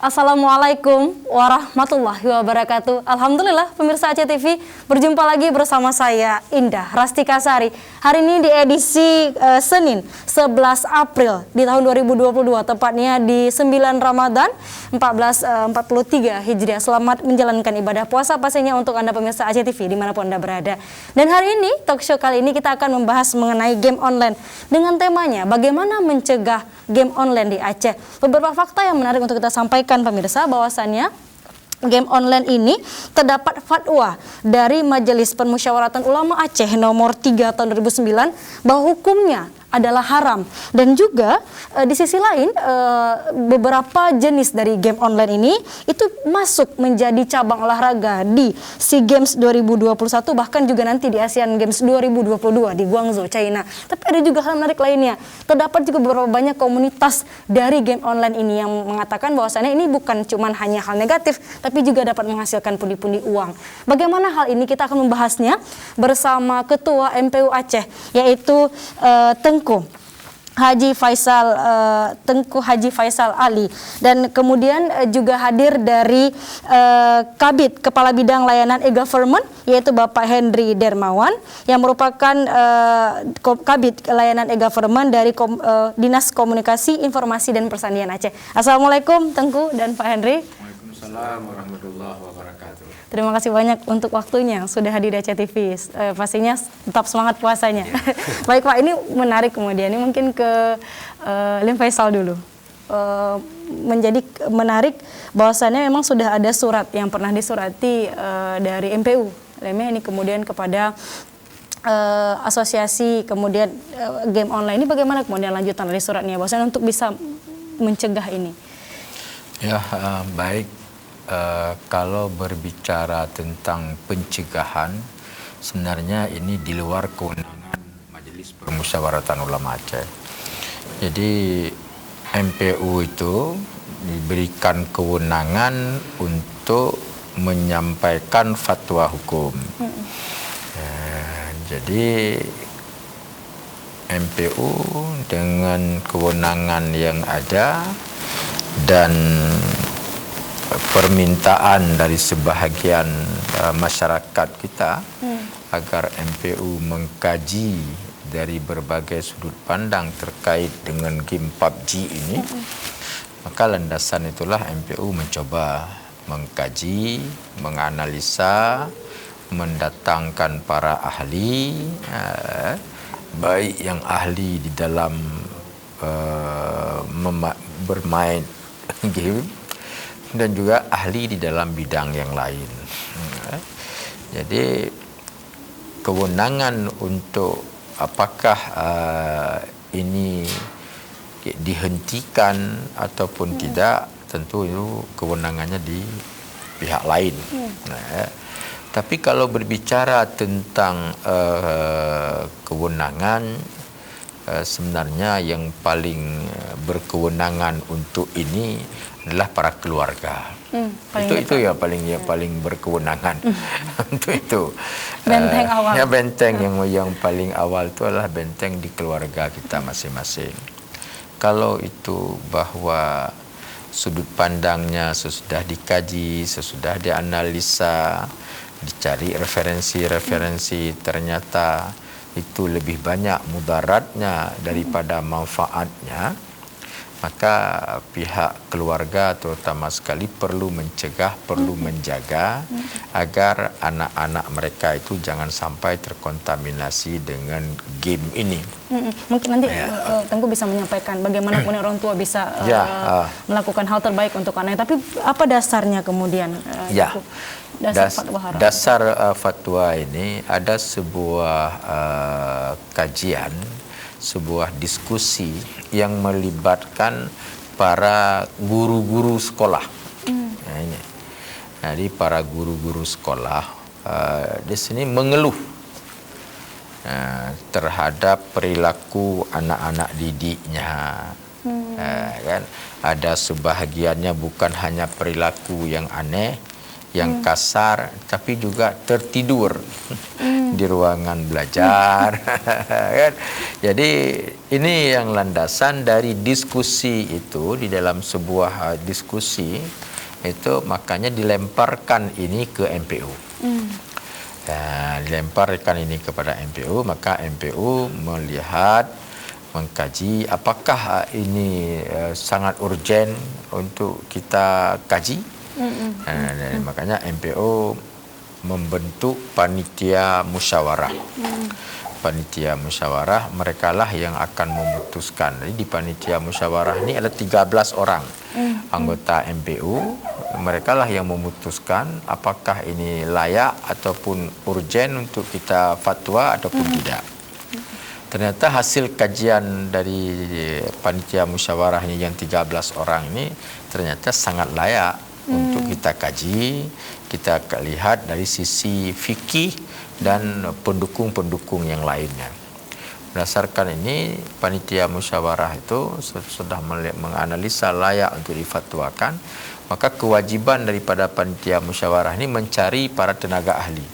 Assalamualaikum warahmatullahi wabarakatuh. Alhamdulillah pemirsa Aceh TV, berjumpa lagi bersama saya Indah Rastika Sari. Hari ini di edisi Senin 11 April di tahun 2022, tepatnya di 9 Ramadan 1443 Hijriah. Selamat menjalankan ibadah puasa pastinya untuk Anda pemirsa Aceh TV dimanapun Anda berada. Dan hari ini, talk show kali ini kita akan membahas mengenai game online dengan temanya bagaimana mencegah game online di Aceh. Beberapa fakta yang menarik untuk kita sampaikan pemirsa, bahwasannya game online ini terdapat fatwa dari Majelis Permusyawaratan Ulama Aceh nomor 3 tahun 2009 bahwa hukumnya adalah haram. Dan juga di sisi lain beberapa jenis dari game online ini itu masuk menjadi cabang olahraga di SEA Games 2021, bahkan juga nanti di Asian Games 2022 di Guangzhou, China. Tapi ada juga hal menarik lainnya. Terdapat juga beberapa banyak komunitas dari game online ini yang mengatakan bahwasannya ini bukan cuma hanya hal negatif, tapi juga dapat menghasilkan pundi-pundi uang. Bagaimana hal ini kita akan membahasnya bersama Ketua MPU Aceh, yaitu Tengku Haji Faisal Ali, dan kemudian juga hadir dari Kabid Kepala Bidang Layanan E-Government, yaitu Bapak Henry Dermawan yang merupakan Kabid Layanan E-Government dari Dinas Komunikasi Informasi dan Persandian Aceh. Assalamualaikum Tengku dan Pak Henry. Waalaikumsalam warahmatullahi wabarakatuh. Terima kasih banyak untuk waktunya sudah hadir di Aceh TV. Pastinya tetap semangat puasanya. Baik Pak, ini menarik kemudian. Ini mungkin ke Lim Faisal dulu. Menjadi menarik bahwasannya memang sudah ada surat yang pernah disurati dari MPU. Ini kemudian kepada asosiasi kemudian game online ini, bagaimana kemudian lanjutan dari suratnya bahwasanya untuk bisa mencegah ini? Ya, baik. Kalau berbicara tentang pencegahan, sebenarnya ini di luar kewenangan Majelis Permusyawaratan Ulama Aceh. Jadi MPU itu diberikan kewenangan untuk menyampaikan fatwa hukum. Jadi MPU dengan kewenangan yang ada dan permintaan dari sebahagian masyarakat kita agar MPU mengkaji dari berbagai sudut pandang terkait dengan game PUBG ini, maka landasan itulah MPU mencoba mengkaji, menganalisa, mendatangkan para ahli, baik yang ahli di dalam bermain game dan juga ahli di dalam bidang yang lain. Jadi kewenangan untuk apakah ini dihentikan ataupun tidak, tentu itu kewenangannya di pihak lain. Tapi kalau berbicara tentang kewenangan, sebenarnya yang paling berkewenangan untuk ini adalah para keluarga. Itu ya paling berkewenangan untuk itu. Benteng awal. Ya, benteng yang paling awal itu adalah benteng di keluarga kita masing-masing. Kalau itu bahwa sudut pandangnya sesudah dikaji, sesudah dianalisa, dicari referensi-referensi, ternyata itu lebih banyak mudaratnya daripada manfaatnya, maka pihak keluarga terutama sekali perlu mencegah, perlu menjaga agar anak-anak mereka itu jangan sampai terkontaminasi dengan game ini. Mungkin nanti Tengku bisa menyampaikan bagaimana kemudian orang tua bisa melakukan hal terbaik untuk anaknya. Tapi apa dasarnya kemudian? Dasar fatwa ini ada sebuah kajian, sebuah diskusi yang melibatkan para guru-guru sekolah. Jadi para guru-guru sekolah di sini mengeluh terhadap perilaku anak-anak didiknya. Kan ada sebahagiannya bukan hanya perilaku yang aneh, yang kasar, tapi juga tertidur di ruangan belajar. Kan? Jadi ini yang landasan dari diskusi itu, di dalam sebuah diskusi itu makanya dilemparkan ini ke MPU. Dilemparkan ini kepada MPU, maka MPU melihat, mengkaji apakah ini sangat urgen untuk kita kaji. Dan makanya MPU membentuk panitia musyawarah. Panitia musyawarah, mereka lah yang akan memutuskan. Jadi di panitia musyawarah ini ada 13 orang anggota MPU. Mereka lah yang memutuskan apakah ini layak ataupun urgen untuk kita fatwa ataupun tidak. Ternyata hasil kajian dari panitia musyawarah ini yang 13 orang ini ternyata sangat layak untuk kita kaji, kita lihat dari sisi fikih dan pendukung-pendukung yang lainnya. Berdasarkan ini, panitia musyawarah itu sudah menganalisa layak untuk difatwakan, maka kewajiban daripada panitia musyawarah ini mencari para tenaga ahli.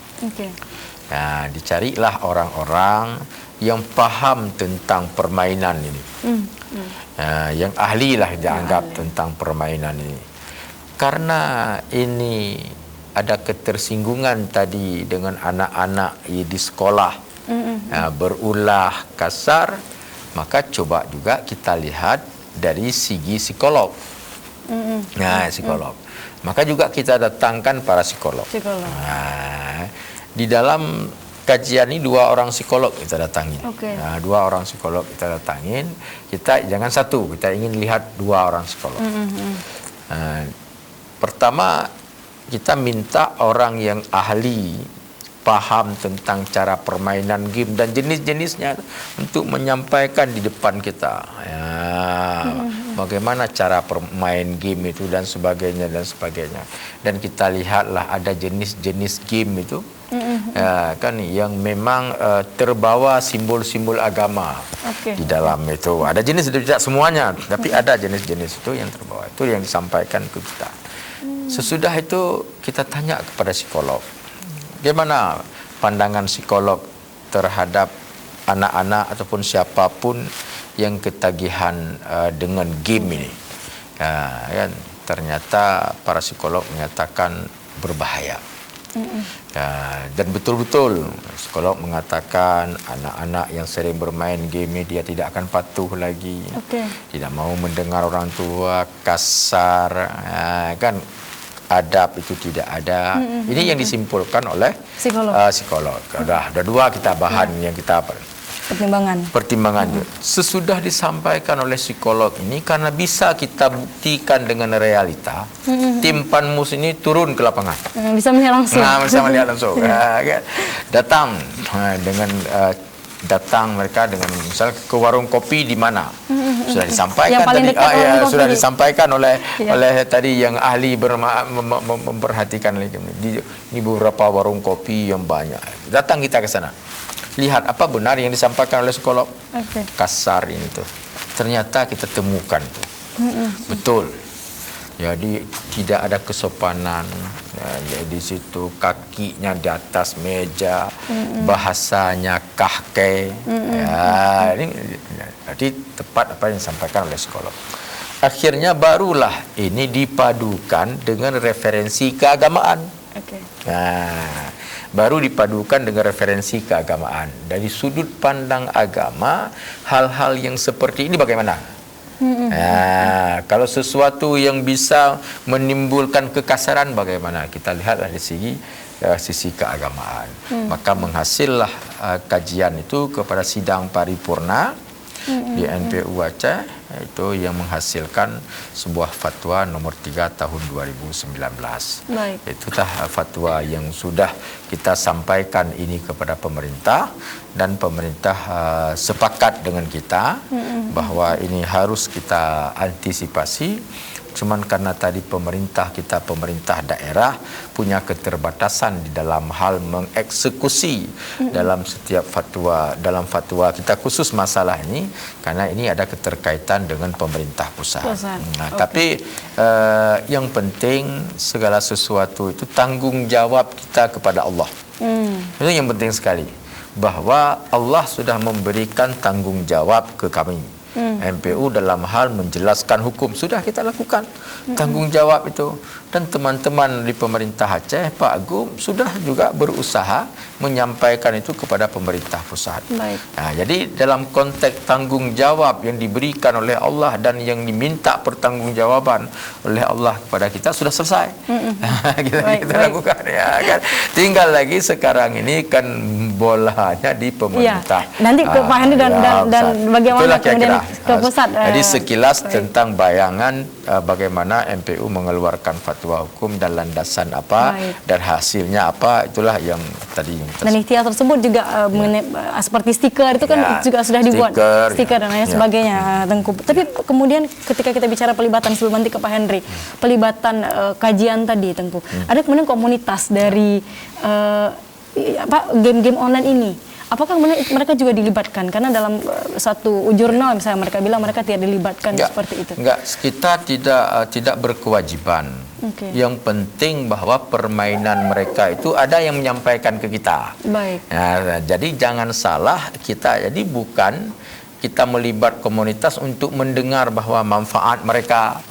Nah, dicarilah orang-orang yang paham tentang permainan ini. Yang ahli lah dianggap tentang permainan ini. Karena ini ada ketersinggungan tadi dengan anak-anak di sekolah, berulah kasar, maka coba juga kita lihat dari segi psikolog. Psikolog. Maka juga kita datangkan para psikolog. Di dalam kajian ini 2 orang psikolog kita datangin. 2 orang psikolog kita datangin. Kita jangan satu, kita ingin lihat 2 orang psikolog. Pertama, kita minta orang yang ahli, paham tentang cara permainan game dan jenis-jenisnya untuk menyampaikan di depan kita. Bagaimana cara bermain game itu dan sebagainya dan sebagainya. Dan kita lihatlah ada jenis-jenis game itu kan yang memang terbawa simbol-simbol agama di dalam itu. Ada jenis, tidak semuanya, tapi ada jenis-jenis itu yang terbawa. Itu yang disampaikan ke kita. Sesudah itu kita tanya kepada psikolog, bagaimana pandangan psikolog terhadap anak-anak ataupun siapapun yang ketagihan dengan game ini. Kan? Ternyata para psikolog menyatakan berbahaya. Dan betul-betul psikolog mengatakan anak-anak yang sering bermain game ini dia tidak akan patuh lagi, tidak mau mendengar orang tua, kasar, kan adab itu tidak ada. Ini yang disimpulkan oleh psikolog. Ada 2 kita bahan yang kita pertimbangan. Sesudah disampaikan oleh psikolog ini, karena bisa kita buktikan dengan realita, tim Panmus ini turun ke lapangan. Bisa melihat langsung. Bisa melihat langsung. Datang dengan datang mereka dengan misal ke warung kopi di mana sudah disampaikan tadi, sudah disampaikan oleh tadi yang ahli memperhatikan di beberapa warung kopi yang banyak. Datang kita ke sana, lihat apa benar yang disampaikan oleh psikolog. Kasar ini tuh, ternyata kita temukan tuh betul. Jadi tidak ada kesopanan. Di situ kakinya di atas meja, bahasanya kahke. Ini jadi tepat apa yang disampaikan oleh psikolog. Akhirnya barulah ini dipadukan dengan referensi keagamaan. Baru dipadukan dengan referensi keagamaan. Dari sudut pandang agama, hal-hal yang seperti ini bagaimana? Kalau sesuatu yang bisa menimbulkan kekasaran bagaimana? Kita lihat dari sisi keagamaan. Maka menghasillah kajian itu kepada sidang paripurna di NPU Aceh, itu yang menghasilkan sebuah fatwa nomor 3 tahun 2019. Itulah fatwa yang sudah kita sampaikan ini kepada pemerintah, dan pemerintah sepakat dengan kita bahwa ini harus kita antisipasi Cuman karena tadi pemerintah daerah punya keterbatasan di dalam hal mengeksekusi dalam setiap fatwa. Dalam fatwa kita khusus masalah ini karena ini ada keterkaitan dengan pemerintah pusat. Tapi yang penting segala sesuatu itu tanggung jawab kita kepada Allah. Itu yang penting sekali, bahwa Allah sudah memberikan tanggung jawab ke kami. MPU dalam hal menjelaskan hukum sudah kita lakukan tanggung jawab itu, dan teman-teman di pemerintah Aceh, Pak Agum sudah juga berusaha menyampaikan itu kepada pemerintah pusat. Nah, jadi dalam konteks tanggung jawab yang diberikan oleh Allah dan yang diminta pertanggungjawaban oleh Allah kepada kita sudah selesai. Kita lakukan ya kan. Tinggal lagi sekarang ini kan bolanya di pemerintah. Nanti ke Pak Hendy dan bagaimana kemudian ke pusat. Jadi sekilas tentang bayangan bagaimana MPU mengeluarkan fatwa hukum dan landasan apa dan hasilnya apa, itulah yang tadi. Dan ikhtiar tersebut juga seperti stiker itu kan juga sudah dibuat, stiker dan lain sebagainya, Tengku. Tapi kemudian ketika kita bicara pelibatan, sebelum nanti ke Pak Henry, pelibatan kajian tadi, Tengku, ada kemudian komunitas dari game-game online ini. Apakah mereka juga dilibatkan? Karena dalam satu jurnal misalnya mereka bilang mereka tidak dilibatkan seperti itu. Enggak, kita tidak berkewajiban. Yang penting bahwa permainan mereka itu ada yang menyampaikan ke kita. Nah, jadi jangan salah kita. Jadi bukan kita melibat komunitas untuk mendengar bahwa manfaat mereka.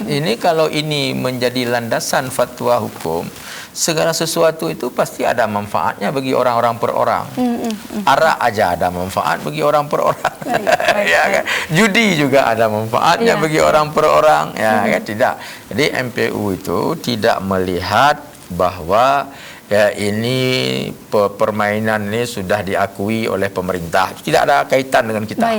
Ini kalau ini menjadi landasan fatwa hukum, segala sesuatu itu pasti ada manfaatnya bagi orang-orang per orang. Arak aja ada manfaat bagi orang per orang. Ya kan? Judi juga ada manfaatnya bagi orang per orang. Ya kan? Tidak. Jadi MPU itu tidak melihat bahwa ini permainan ini sudah diakui oleh pemerintah. Tidak ada kaitan dengan kita.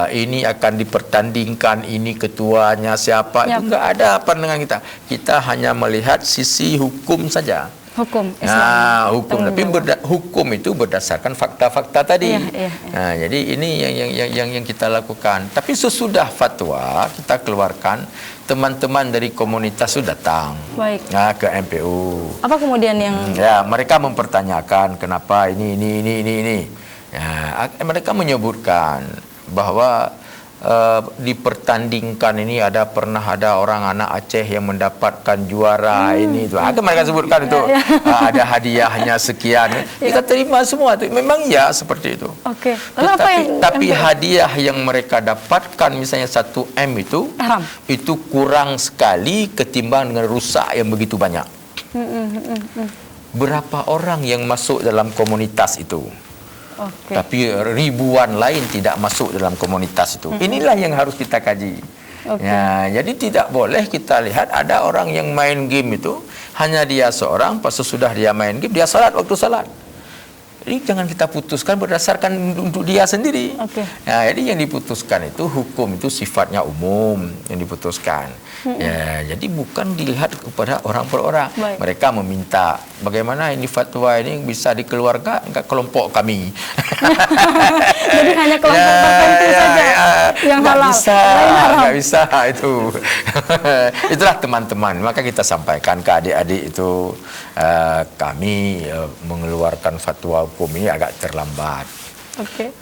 Ini akan dipertandingkan, ini ketuanya siapa, itu enggak ada pandangan kita. Kita hanya melihat sisi hukum saja. Hukum Islam. Hukum, tapi hukum itu berdasarkan fakta-fakta tadi. Nah, jadi ini yang kita lakukan. Tapi sesudah fatwa kita keluarkan, teman-teman dari komunitas itu datang ke MPU. Apa kemudian yang? Mereka mempertanyakan kenapa ini. Mereka menyebutkan bahwa dipertandingkan ini pernah ada orang anak Aceh yang mendapatkan juara ini itu. Mereka sebutkan itu ada hadiahnya sekian. Kita terima semua itu. Memang seperti itu. Tapi hadiah yang mereka dapatkan misalnya 1 M itu kurang sekali ketimbang dengan rusak yang begitu banyak. Berapa orang yang masuk dalam komunitas itu? Tapi ribuan lain tidak masuk dalam komunitas itu. Inilah yang harus kita kaji. Jadi tidak boleh kita lihat ada orang yang main game itu hanya dia seorang, pas sudah dia main game dia salat waktu salat. Jadi jangan kita putuskan berdasarkan untuk dia sendiri. Jadi yang diputuskan itu hukum itu sifatnya umum yang diputuskan. Jadi bukan dilihat kepada orang per orang. Mereka meminta bagaimana ini fatwa ini bisa dikeluarkan enggak kelompok kami. Jadi hanya kelompok tertentu saja yang halal. Nggak bisa itu. Itulah teman-teman. Maka kita sampaikan ke adik-adik itu kami mengeluarkan fatwa hukum ini agak terlambat.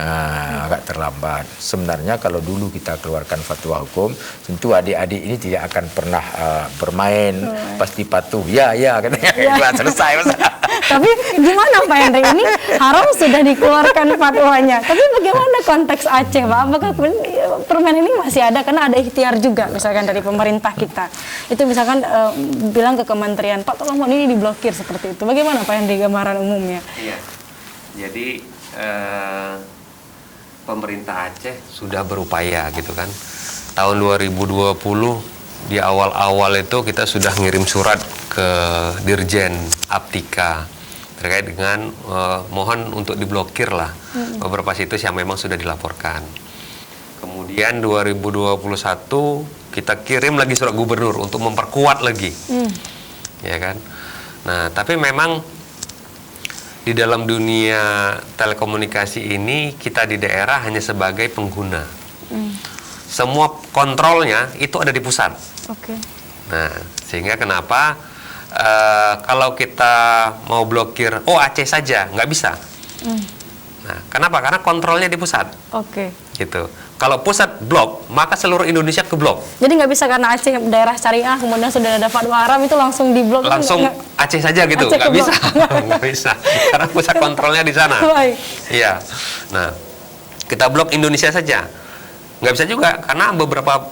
Agak terlambat. Sebenarnya kalau dulu kita keluarkan fatwa hukum, tentu adik-adik ini tidak akan pernah bermain, pasti patuh. Katanya selesai masalah. Tapi gimana Pak Henry, ini haram sudah dikeluarkan fatwanya. Tapi bagaimana konteks Aceh, Pak? Apakah permen ini masih ada? Karena ada ikhtiar juga, misalkan dari pemerintah kita. Itu misalkan bilang ke kementerian, Pak tolong ini diblokir seperti itu. Bagaimana Pak Henry gambaran umumnya? Jadi pemerintah Aceh sudah berupaya gitu kan. Tahun 2020 di awal-awal itu kita sudah ngirim surat ke Dirjen Aptika terkait dengan mohon untuk diblokir lah beberapa situs yang memang sudah dilaporkan. Kemudian 2021 kita kirim lagi surat gubernur untuk memperkuat lagi, ya kan. Nah, tapi memang di dalam dunia telekomunikasi ini kita di daerah hanya sebagai pengguna. semua kontrolnya itu ada di pusat. Oke. Nah, sehingga kenapa kalau kita mau blokir Aceh saja nggak bisa. Nah, kenapa? Karena kontrolnya di pusat. Oke. Gitu. Kalau pusat blok, maka seluruh Indonesia keblok. Jadi nggak bisa karena Aceh daerah syariah, kemudian sudah ada fatwa haram itu langsung diblok. Langsung Aceh saja gitu, Aceh nggak keblok. bisa. Nggak bisa. Karena pusat kontrolnya di sana. Baik. Iya. Nah, kita blok Indonesia saja. Nggak bisa juga, karena beberapa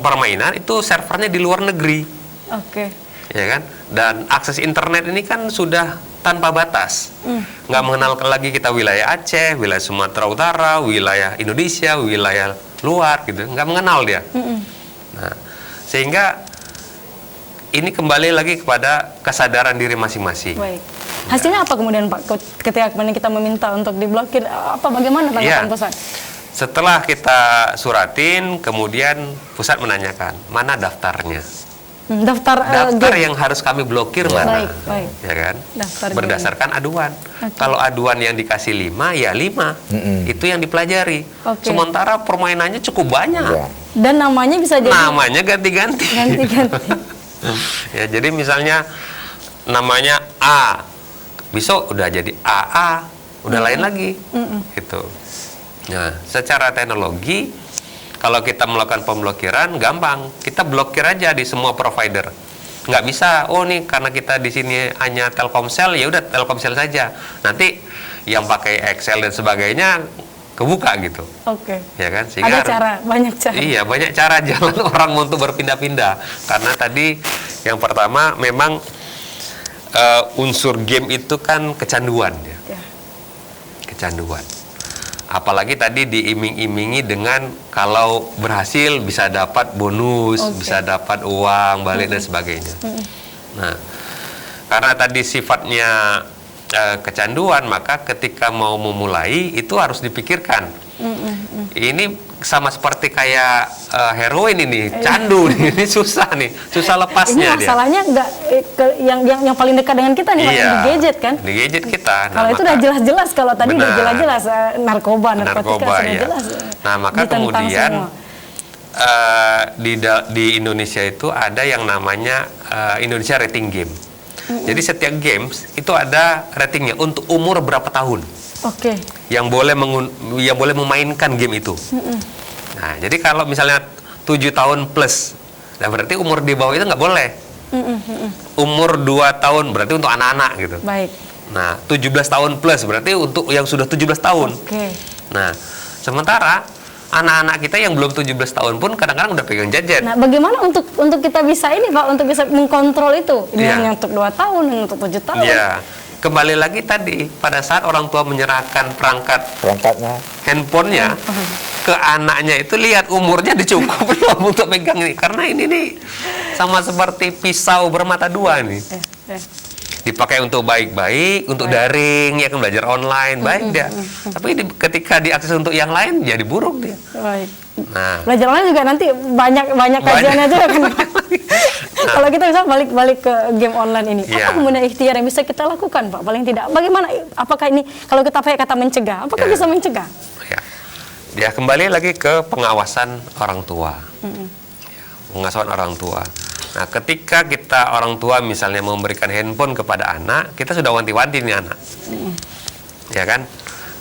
permainan itu servernya di luar negeri. Oke. Ya kan? Dan akses internet ini kan sudah tanpa batas. Nggak mengenal lagi kita wilayah Aceh, wilayah Sumatera Utara, wilayah Indonesia, wilayah luar gitu. Nggak mengenal dia. Nah, sehingga ini kembali lagi kepada kesadaran diri masing-masing. Baik. Hasilnya apa kemudian Pak ketika kemudian kita meminta untuk diblokir, bagaimana tanggapan pusat? Setelah kita suratin, kemudian pusat menanyakan mana daftarnya. Daftar yang harus kami blokir mana? Baik. Ya kan? Daftar berdasarkan aduan. Kalau aduan yang dikasih 5, ya 5. Itu yang dipelajari. Oke. Sementara permainannya cukup banyak. Dan namanya bisa jadi Namanya ganti-ganti. ganti-ganti. Ya, jadi misalnya namanya A, besok udah jadi AA, udah lain lagi. Gitu. Nah, secara teknologi kalau kita melakukan pemblokiran gampang, kita blokir aja di semua provider. Nggak bisa, nih karena kita di sini hanya Telkomsel, ya udah Telkomsel saja. Nanti yang pakai Excel dan sebagainya kebuka gitu. Oke. Ya kan? Sehingga ada cara, banyak cara. Iya, banyak cara jalan orang untuk berpindah-pindah. Karena tadi yang pertama memang unsur game itu kan kecanduan ya. Kecanduan. Apalagi tadi diiming-imingi dengan kalau berhasil bisa dapat bonus, bisa dapat uang balik dan sebagainya. Nah, karena tadi sifatnya kecanduan, maka ketika mau memulai itu harus dipikirkan. Ini sama seperti kayak heroin ini, candu nih, ini susah nih, susah lepasnya ini dia. masalahnya nggak yang paling dekat dengan kita nih, Pak, yang di gadget kan? Di gadget kita. Kalau itu udah jelas-jelas, kalau tadi udah jelas-jelas narkoba, narkotika sudah ya. jelas. Nah, maka kemudian di Indonesia itu ada yang namanya Indonesia Rating Game. Jadi setiap games itu ada ratingnya untuk umur berapa tahun. Oke. Yang boleh memainkan game itu. Nah, jadi kalau misalnya 7 tahun plus, nah berarti umur di bawah itu nggak boleh. Umur 2 tahun berarti untuk anak-anak gitu. Baik. Nah, 17 tahun plus berarti untuk yang sudah 17 tahun. Oke. Nah, sementara anak-anak kita yang belum 17 tahun pun kadang-kadang udah pegang gadget. Nah, bagaimana untuk kita bisa ini, Pak, untuk bisa mengkontrol itu? Ini hanya untuk 2 tahun, hanya untuk 7 tahun. Iya. Kembali lagi tadi, pada saat orang tua menyerahkan perangkatnya, handphonenya ke anaknya, itu lihat umurnya dicukup belum untuk pegang ini. Karena ini nih sama seperti pisau bermata dua nih. Dipakai untuk baik-baik, untuk daring, ya kan, belajar online, baik dia. Tapi ketika diakses untuk yang lain, jadi buruk dia. Baik. Nah, belajar online juga nanti banyak kajiannya juga kan, Pak. Kalau kita bisa balik ke game online ini, apa kemudian ikhtiar yang bisa kita lakukan, Pak? Paling tidak, bagaimana? Apakah ini kalau kita pakai kata mencegah, apakah bisa mencegah? Ya, kembali lagi ke pengawasan orang tua. Pengawasan orang tua. Nah, ketika kita orang tua misalnya memberikan handphone kepada anak, kita sudah wanti-wanti nih anak. Ya kan?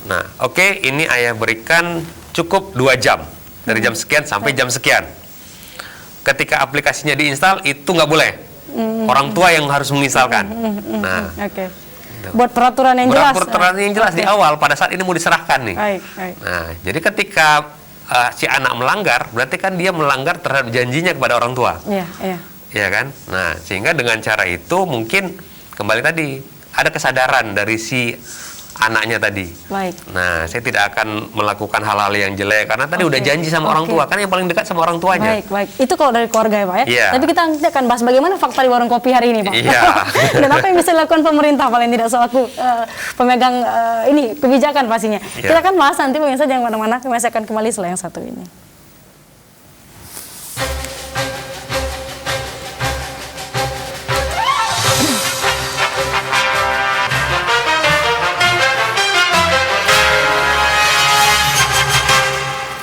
Nah, oke, ini ayah berikan cukup 2 jam. Dari jam sekian sampai jam sekian. Ketika aplikasinya diinstal, itu nggak boleh. Orang tua yang harus menginstalkan. Nah, buat peraturan yang jelas. Peraturan yang jelas di awal, pada saat ini mau diserahkan nih. Baik. Nah, jadi ketika si anak melanggar, berarti kan dia melanggar terhadap janjinya kepada orang tua. Iya kan? Nah, sehingga dengan cara itu mungkin kembali tadi ada kesadaran dari si anaknya tadi. Baik. Nah, saya tidak akan melakukan hal-hal yang jelek karena tadi udah janji sama orang tua, kan yang paling dekat sama orang tuanya. Baik. Itu kalau dari keluarga ya, Pak ya. Yeah. Tapi kita nanti akan bahas bagaimana fakta di warung kopi hari ini, Pak. Iya. Dan apa yang bisa dilakukan pemerintah paling tidak selaku pemegang ini kebijakan pastinya. Yeah. Kita akan bahas nanti, pemirsa jangan kemana-mana, kami akan kembali setelah yang satu ini.